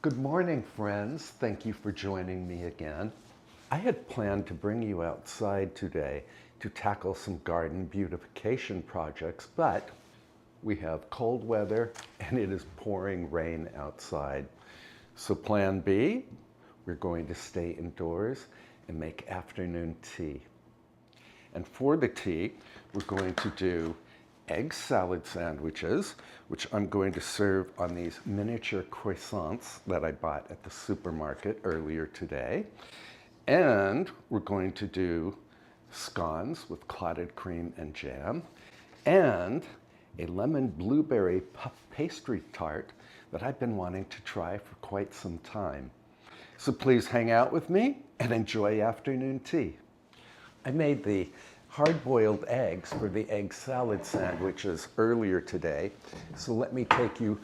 Good morning, friends. Thank you for joining me again. I had planned to bring you outside today to tackle some garden beautification projects, but we have cold weather and it is pouring rain outside. So plan B, we're going to stay indoors and make afternoon tea. And for the tea, we're going to do egg salad sandwiches, which I'm going to serve on these miniature croissants that I bought at the supermarket earlier today. And we're going to do scones with clotted cream and jam, and a lemon blueberry puff pastry tart that I've been wanting to try for quite some time. So please hang out with me and enjoy afternoon tea. I made the hard-boiled eggs for the egg salad sandwiches earlier today, so let me take you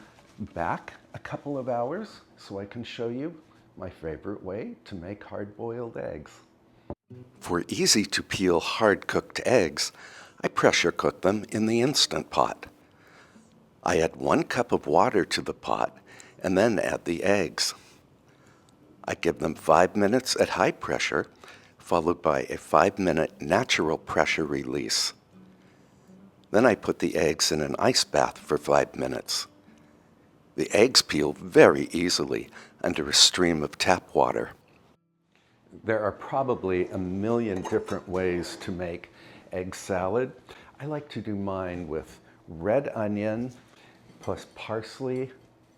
back a couple of hours so I can show you my favorite way to make hard-boiled eggs. For easy-to-peel hard-cooked eggs, I pressure cook them in the Instant Pot. I add 1 cup of water to the pot and then add the eggs. I give them 5 minutes at high pressure, followed by a 5-minute natural pressure release. Then I put the eggs in an ice bath for 5 minutes. The eggs peel very easily under a stream of tap water. There are probably a million different ways to make egg salad. I like to do mine with red onion plus parsley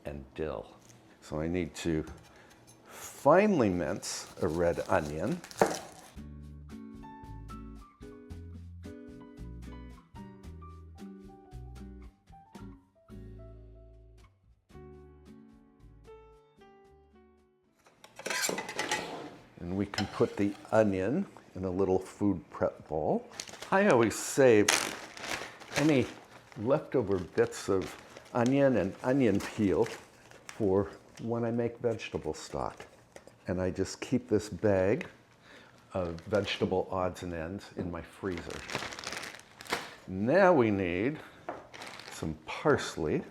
and dill. So I need to finely mince a red onion. And we can put the onion in a little food prep bowl. I always save any leftover bits of onion and onion peel for when I make vegetable stock. And I just keep this bag of vegetable odds and ends in my freezer. Now we need some parsley.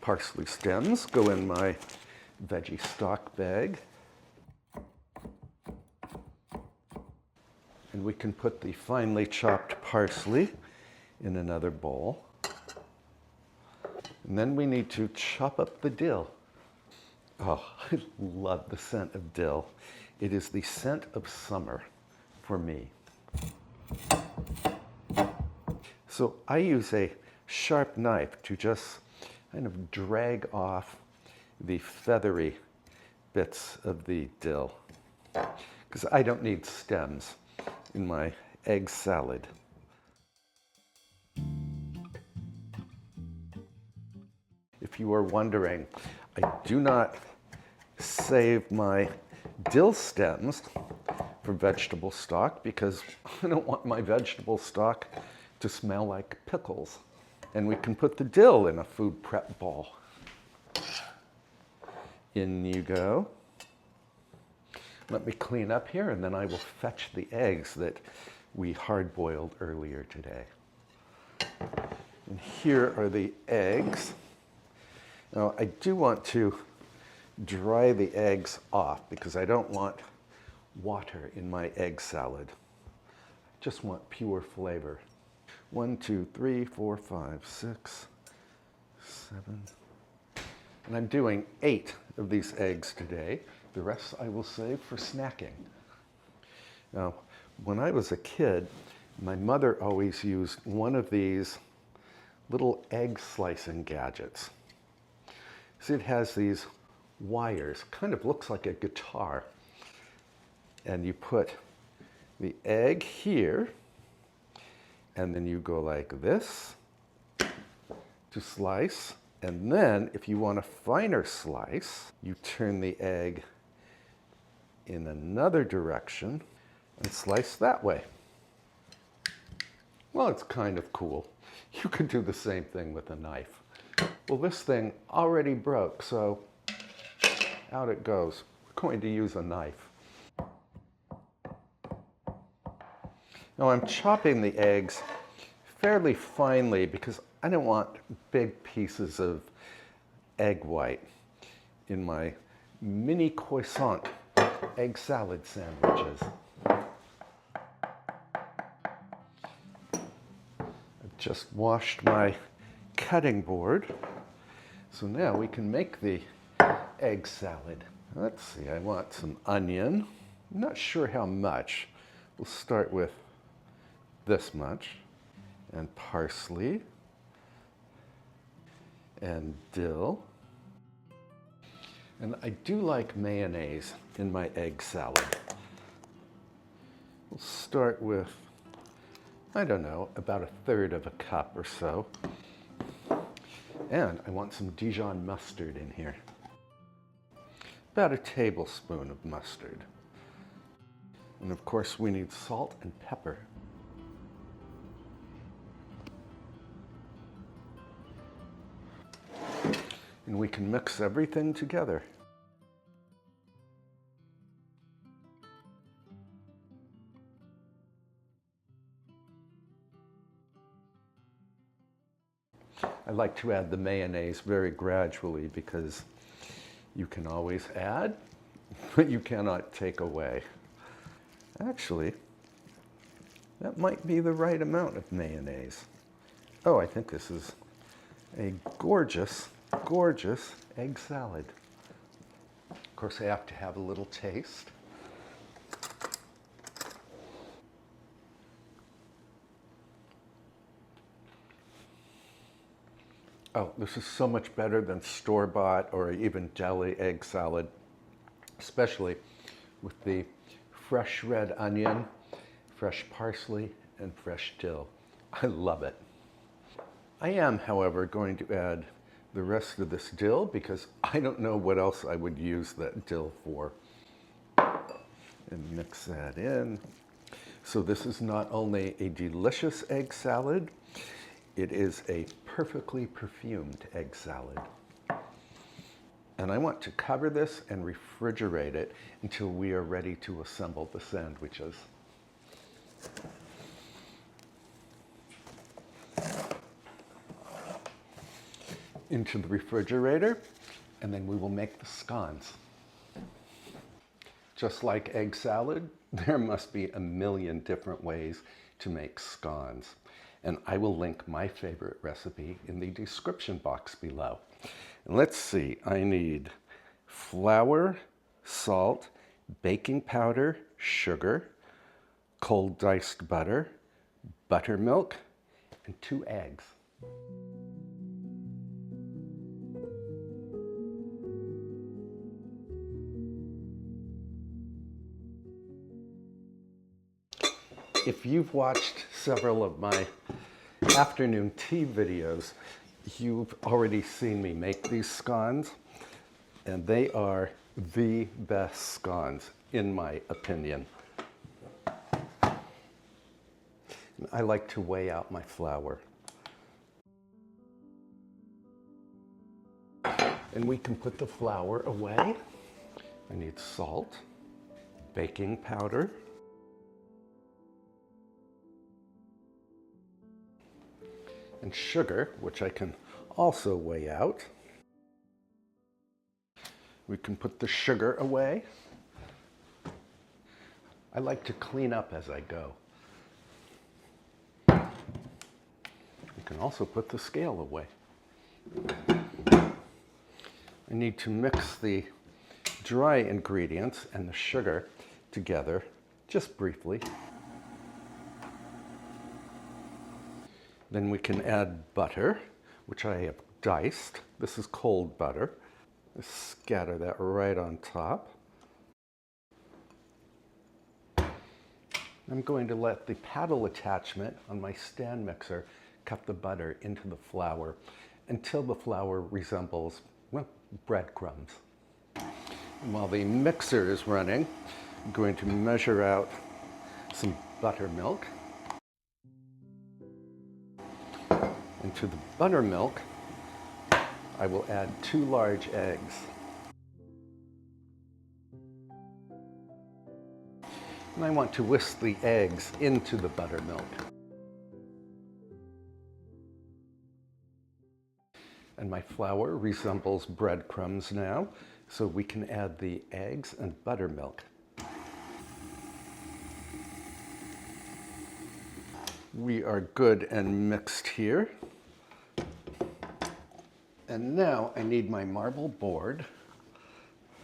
Parsley stems go in my veggie stock bag. And we can put the finely chopped parsley in another bowl. And then we need to chop up the dill. Oh, I love the scent of dill. It is the scent of summer for me. So I use a sharp knife to just kind of drag off the feathery bits of the dill, because I don't need stems in my egg salad. If you are wondering, I do not save my dill stems for vegetable stock because I don't want my vegetable stock to smell like pickles. And we can put the dill in a food prep bowl. In you go. Let me clean up here and then I will fetch the eggs that we hard-boiled earlier today. And here are the eggs. Now I do want to dry the eggs off because I don't want water in my egg salad. I just want pure flavor. 1, 2, 3, 4, 5, 6, 7. And I'm doing 8 of these eggs today. The rest I will save for snacking. Now, when I was a kid, my mother always used one of these little egg slicing gadgets. See, it has these wires, kind of looks like a guitar. And you put the egg here, and then you go like this to slice. And then, if you want a finer slice, you turn the egg in another direction and slice that way. Well, it's kind of cool. You could do the same thing with a knife. Well, this thing already broke, so out it goes. We're going to use a knife. Now I'm chopping the eggs fairly finely because I don't want big pieces of egg white in my mini croissant egg salad sandwiches. I've just washed my cutting board, so now we can make the egg salad. Let's see, I want some onion. I'm not sure how much. We'll start with this much, and parsley, and dill. And I do like mayonnaise in my egg salad. We'll start with, I don't know, about 1/3 of a cup or so. And I want some Dijon mustard in here. About 1 tablespoon of mustard. And of course we need salt and pepper. And we can mix everything together. I like to add the mayonnaise very gradually because you can always add, but you cannot take away. Actually, that might be the right amount of mayonnaise. Oh, I think this is a gorgeous, gorgeous egg salad. Of course, I have to have a little taste. Oh, this is so much better than store-bought or even deli egg salad, especially with the fresh red onion, fresh parsley, and fresh dill. I love it. I am, however, going to add the rest of this dill because I don't know what else I would use that dill for. And mix that in. So this is not only a delicious egg salad, it is a perfectly perfumed egg salad. And I want to cover this and refrigerate it until we are ready to assemble the sandwiches. Into the refrigerator, and then we will make the scones. Just like egg salad, there must be a million different ways to make scones. And I will link my favorite recipe in the description box below. And let's see, I need flour, salt, baking powder, sugar, cold diced butter, buttermilk, and 2 eggs. If you've watched several of my afternoon tea videos, you've already seen me make these scones, and they are the best scones, in my opinion. I like to weigh out my flour. And we can put the flour away. I need salt, baking powder, and sugar, which I can also weigh out. We can put the sugar away. I like to clean up as I go. You can also put the scale away. I need to mix the dry ingredients and the sugar together just briefly. Then we can add butter, which I have diced. This is cold butter. Just scatter that right on top. I'm going to let the paddle attachment on my stand mixer cut the butter into the flour until the flour resembles, well, breadcrumbs. And while the mixer is running, I'm going to measure out some buttermilk. And to the buttermilk, I will add 2 large eggs. And I want to whisk the eggs into the buttermilk. And my flour resembles breadcrumbs now, so we can add the eggs and buttermilk. We are good and mixed here. And now I need my marble board.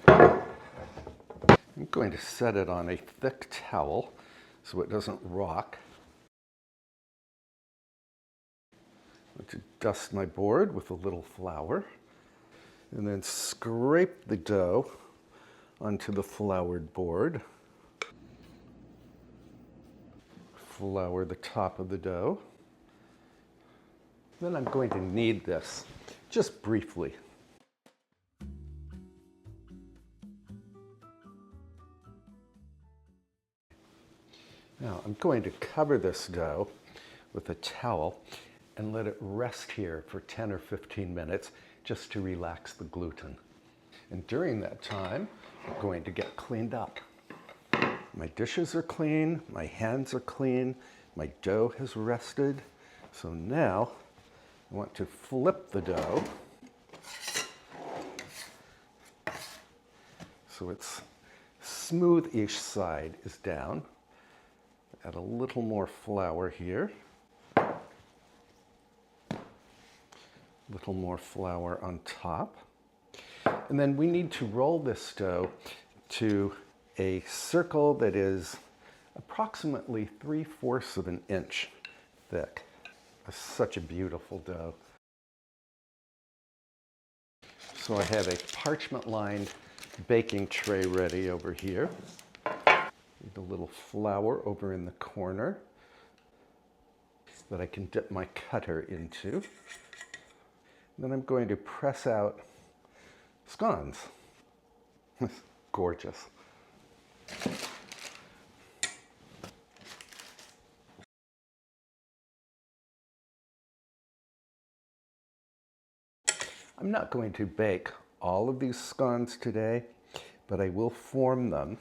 I'm going to set it on a thick towel so it doesn't rock. I'm going to dust my board with a little flour and then scrape the dough onto the floured board. Flour the top of the dough. Then I'm going to knead this just briefly. Now I'm going to cover this dough with a towel and let it rest here for 10 or 15 minutes just to relax the gluten. And during that time, I'm going to get cleaned up. My dishes are clean, my hands are clean, my dough has rested. So now I want to flip the dough so it's smooth, each side is down. Add a little more flour here. A little more flour on top. And then we need to roll this dough to a circle that is approximately 3/4 of an inch thick. It's such a beautiful dough. So I have a parchment-lined baking tray ready over here. Need a little flour over in the corner that I can dip my cutter into. Then I'm going to press out scones. Gorgeous. I'm not going to bake all of these scones today, but I will form them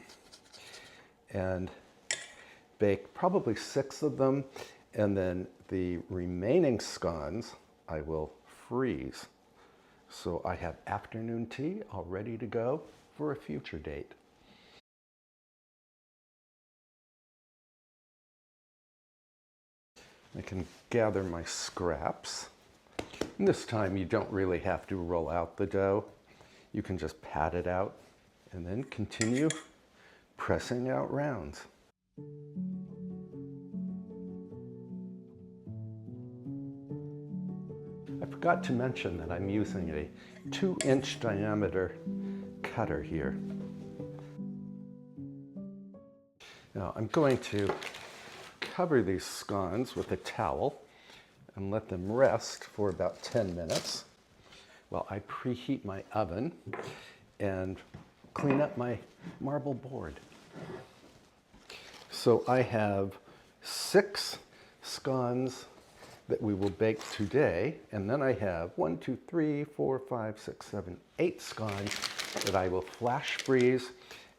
and bake probably 6 of them, and then the remaining scones I will freeze. So I have afternoon tea all ready to go for a future date. I can gather my scraps. And this time you don't really have to roll out the dough. You can just pat it out and then continue pressing out rounds. I forgot to mention that I'm using a 2-inch diameter cutter here. Now I'm going to cover these scones with a towel and let them rest for about 10 minutes while I preheat my oven and clean up my marble board. So I have 6 scones that we will bake today, and then I have 1, 2, 3, 4, 5, 6, 7, 8 scones that I will flash freeze,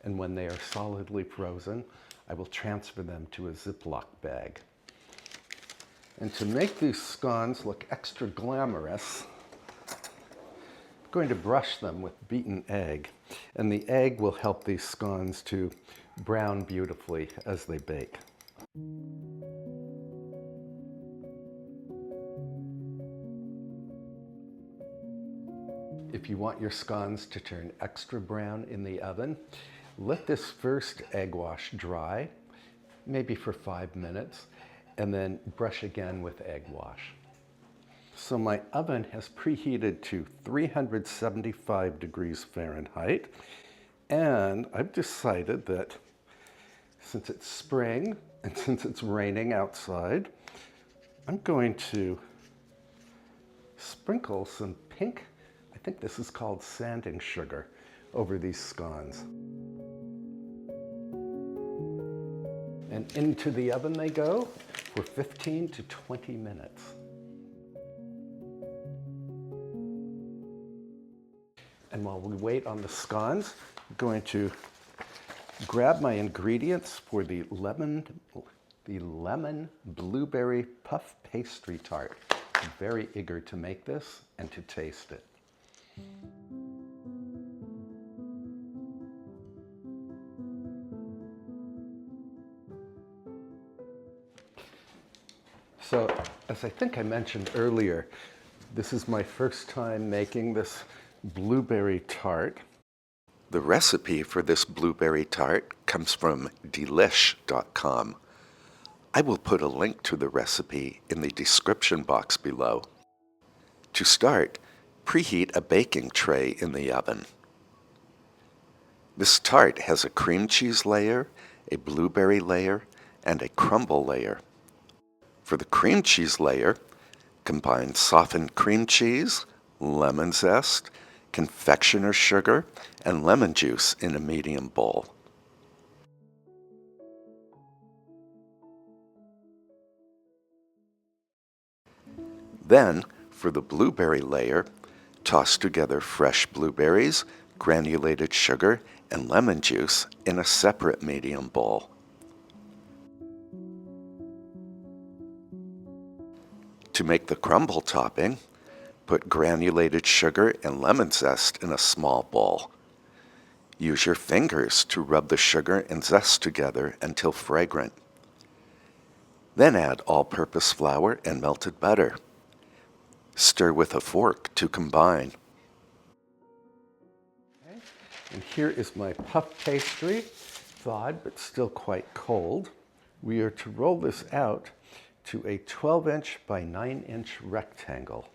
and when they are solidly frozen, I will transfer them to a Ziploc bag. And to make these scones look extra glamorous, I'm going to brush them with beaten egg, and the egg will help these scones to brown beautifully as they bake. If you want your scones to turn extra brown in the oven, let this first egg wash dry, maybe for 5 minutes, and then brush again with egg wash. So my oven has preheated to 375 degrees Fahrenheit, and I've decided that since it's spring and since it's raining outside, I'm going to sprinkle some pink, I think this is called sanding sugar, over these scones. And into the oven they go for 15 to 20 minutes. And while we wait on the scones, I'm going to grab my ingredients for the lemon blueberry puff pastry tart. I'm very eager to make this and to taste it. So, as I think I mentioned earlier, this is my first time making this blueberry tart. The recipe for this blueberry tart comes from delish.com. I will put a link to the recipe in the description box below. To start, preheat a baking tray in the oven. This tart has a cream cheese layer, a blueberry layer, and a crumble layer. For the cream cheese layer, combine softened cream cheese, lemon zest, confectioner's sugar, and lemon juice in a medium bowl. Then, for the blueberry layer, toss together fresh blueberries, granulated sugar, and lemon juice in a separate medium bowl. To make the crumble topping, put granulated sugar and lemon zest in a small bowl. Use your fingers to rub the sugar and zest together until fragrant. Then add all-purpose flour and melted butter. Stir with a fork to combine. Okay. And here is my puff pastry, thawed but still quite cold. We are to roll this out to a 12-inch by 9-inch rectangle.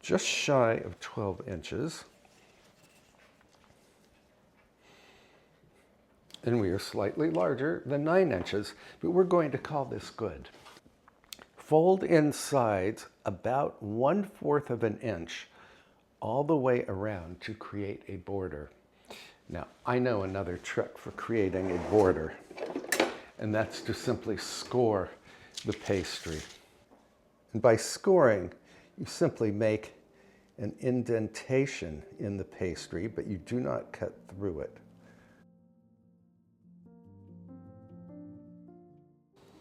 Just shy of 12 inches. And we are slightly larger than 9 inches, but we're going to call this good. Fold in sides about 1/4 of an inch all the way around to create a border. Now, I know another trick for creating a border, and that's to simply score the pastry. And by scoring, you simply make an indentation in the pastry, but you do not cut through it.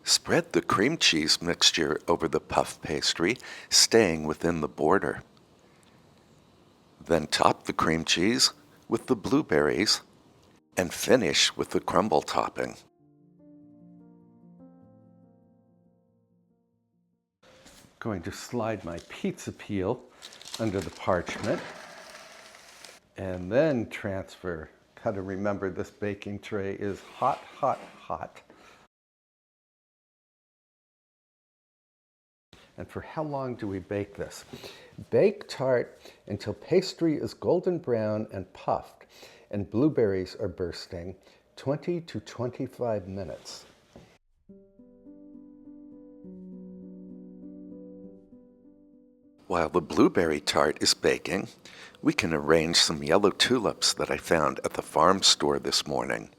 Spread the cream cheese mixture over the puff pastry, staying within the border. Then top the cream cheese with the blueberries and finish with the crumble topping. Going to slide my pizza peel under the parchment and then transfer. Gotta remember, this baking tray is hot, hot, hot. And for how long do we bake this? Bake tart until pastry is golden brown and puffed and blueberries are bursting, 20 to 25 minutes. While the blueberry tart is baking, we can arrange some yellow tulips that I found at the farm store this morning.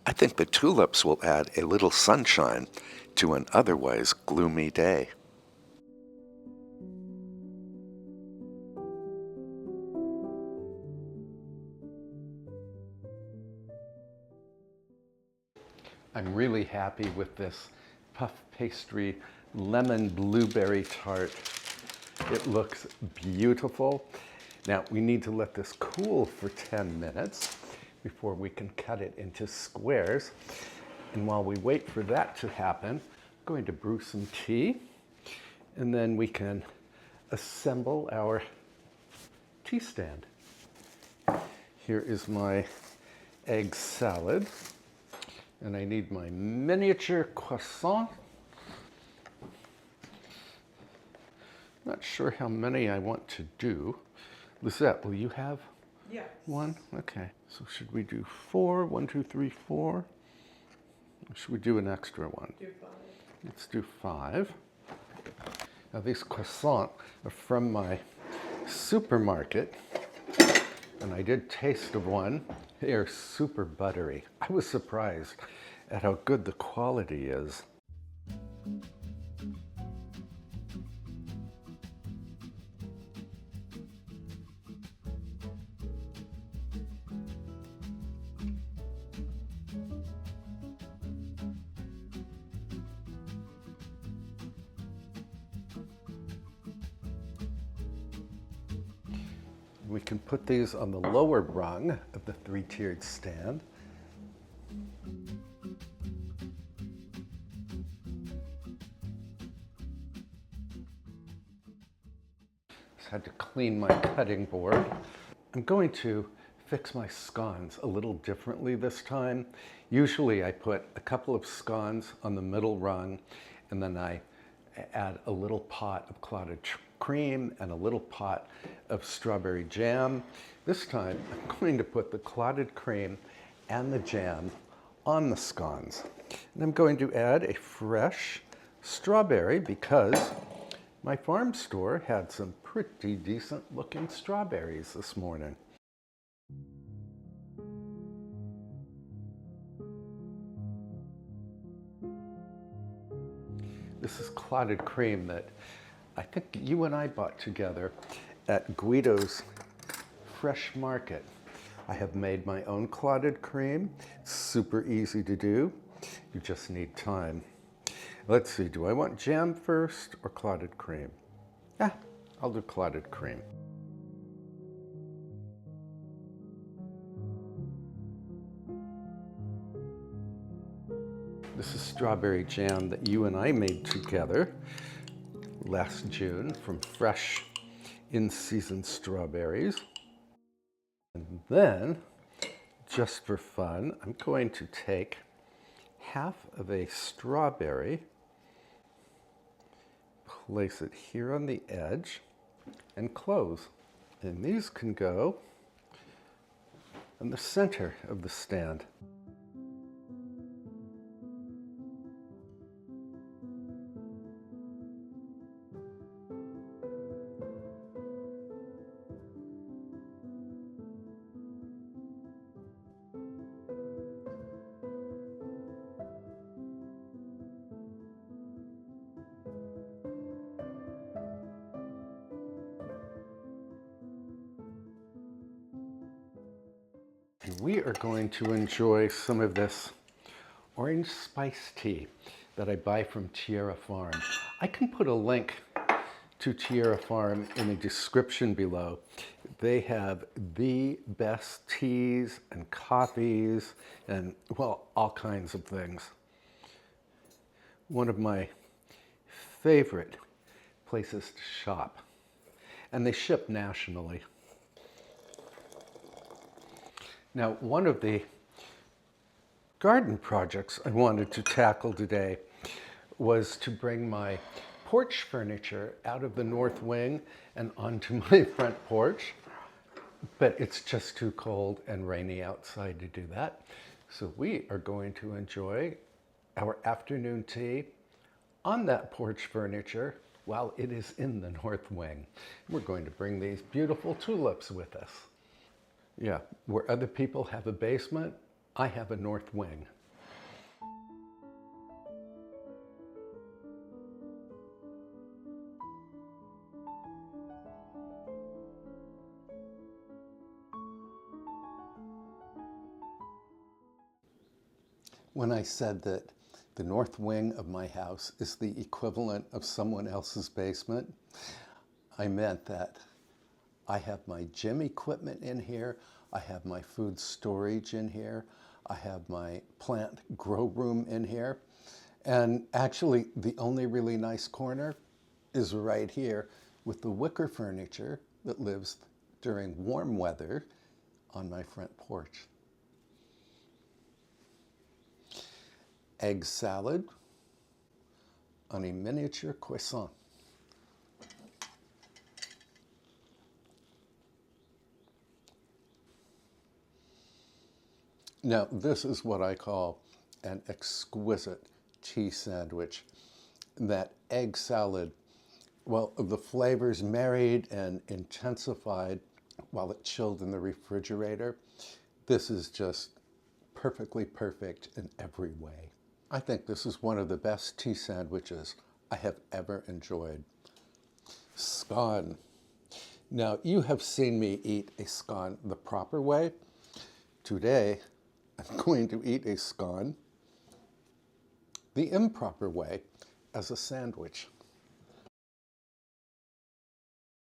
I think the tulips will add a little sunshine to an otherwise gloomy day. I'm really happy with this puff pastry lemon blueberry tart. It looks beautiful. Now we need to let this cool for 10 minutes before we can cut it into squares. And while we wait for that to happen, I'm going to brew some tea, and then we can assemble our tea stand. Here is my egg salad, and I need my miniature croissant. Not sure how many I want to do. Lisette, will you have one? Okay, so should we do 4? 1, 2, 3, 4? Or should we do an extra one? Do 5. Let's do 5. Now these croissants are from my supermarket, and I did taste of one. They are super buttery. I was surprised at how good the quality is. We can put these on the lower rung of the three-tiered stand. Just had to clean my cutting board. I'm going to fix my scones a little differently this time. Usually I put a couple of scones on the middle rung, and then I add a little pot of clotted cream and a little pot of strawberry jam. This time I'm going to put the clotted cream and the jam on the scones. And I'm going to add a fresh strawberry because my farm store had some pretty decent looking strawberries this morning. This is clotted cream that I think you and I bought together at Guido's Fresh Market. I have made my own clotted cream. It's super easy to do. You just need time. Let's see, do I want jam first or clotted cream? Yeah, I'll do clotted cream. This is strawberry jam that you and I made together last June from fresh in-season strawberries. And then, just for fun, I'm going to take half of a strawberry, place it here on the edge, and close. And these can go in the center of the stand. And we are going to enjoy some of this orange spice tea that I buy from Tierra Farm. I can put a link to Tierra Farm in the description below. They have the best teas and coffees and, well, all kinds of things. One of my favorite places to shop. And they ship nationally. Now, one of the garden projects I wanted to tackle today was to bring my porch furniture out of the north wing and onto my front porch, but it's just too cold and rainy outside to do that. So we are going to enjoy our afternoon tea on that porch furniture while it is in the north wing. We're going to bring these beautiful tulips with us. Yeah, where other people have a basement, I have a north wing. When I said that the north wing of my house is the equivalent of someone else's basement, I meant that I have my gym equipment in here, I have my food storage in here, I have my plant grow room in here, and actually the only really nice corner is right here with the wicker furniture that lives during warm weather on my front porch. Egg salad on a miniature croissant. Now, this is what I call an exquisite tea sandwich. That egg salad, well, the flavors married and intensified while it chilled in the refrigerator. This is just perfectly perfect in every way. I think this is one of the best tea sandwiches I have ever enjoyed. Scone. Now, you have seen me eat a scone the proper way. Today, I'm going to eat a scone the improper way as a sandwich.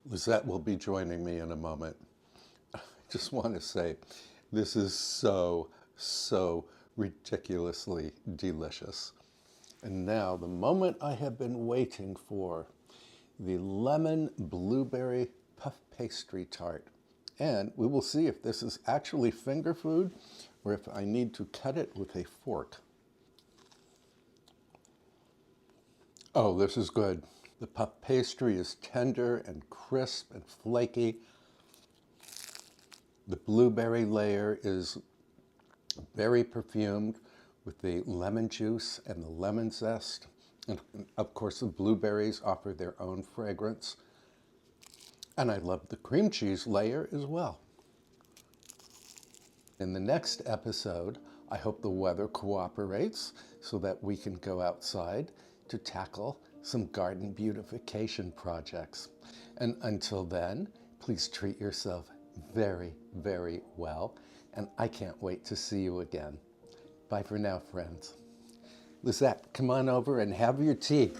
Lisette will be joining me in a moment. just want to say this is so ridiculously delicious. And now the moment I have been waiting for, the lemon blueberry puff pastry tart. And we will see if this is actually finger food or if I need to cut it with a fork. Oh, this is good. The puff pastry is tender and crisp and flaky. The blueberry layer is very perfumed with the lemon juice and the lemon zest. And of course, the blueberries offer their own fragrance. And I love the cream cheese layer as well. In the next episode, I hope the weather cooperates so that we can go outside to tackle some garden beautification projects. And until then, please treat yourself very, very well. And I can't wait to see you again. Bye for now, friends. Lisette, come on over and have your tea.